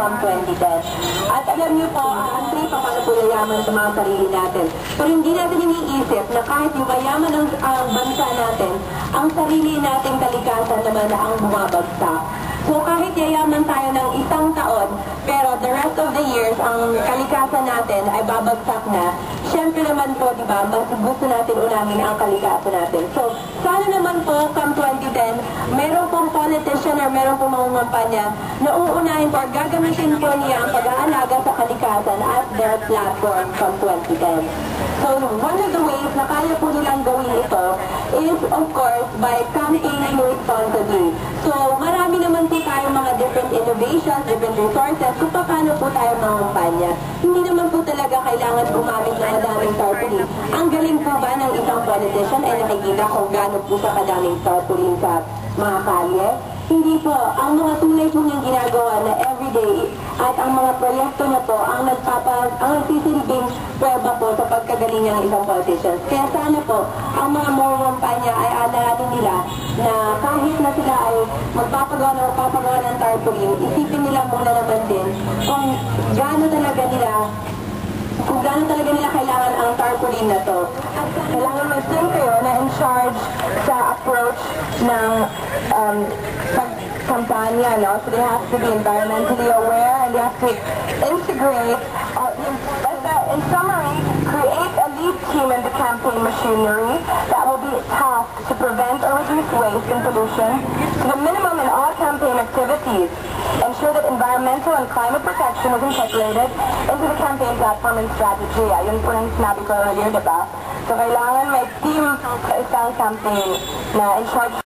come 2010. At alam niyo po, ang trip pa paano po yayaman sa mga sarili natin. Pero hindi natin iniisip na kahit yung mayaman ang bansa natin, ang sarili nating kalikasan naman na ang bumabagsak. So kahit yayaman tayo ng isang taon, pero the rest of the years, ang kalikasan natin ay babagsak na, syempre naman po, di ba, mas gusto natin unahin ang kalikasan natin. So, sana naman po, come 2010, meron pong politician or meron pong mangungampanya na uunahin po, gagamitin po niya ang pag-aalaga sa kalikasan as their platform from 2010. So, one of the ways na kaya po nilang gawin ito is, of course, by campaigning responsibly. So, marami naman po tayong mga different innovations, different resources, kung paano po tayo mangumpanya. Hindi naman po talaga kailangan gumamit ng madaming tarpaulin. Ang galing po ba ng isang politician ay nakikita kung gaano po sa kadaming tarpaulin sa mga kalye? Hindi po. Ang mga tunay po niyang ginagawa na everyday at ang mga proyekto niya po ang nagsisilbing prueba po sa pagkagaling ng isang politician. Kaya sana po, ang mga mangungumpanya ay alalahanin nila na kahit na sila ay magpapagawa ng tarpaulin, isipin nila muna naman din kung gaano talaga nila kailangan ang tarpaulin na to. At kailangan mag-think kayo na in charge sa approach ng pagkampanya, no? So they have to be environmentally aware and they have to integrate, in summary, create a lead team in the campaign machinery that will be tasked to prevent or reduce waste and pollution to the minimum in all campaign activities. Ensure that environmental and climate protection is incorporated into the campaign platform and strategy. Ayun po yung sinabi ko earlier, diba? So kailangan may team sa isang campaign na in charge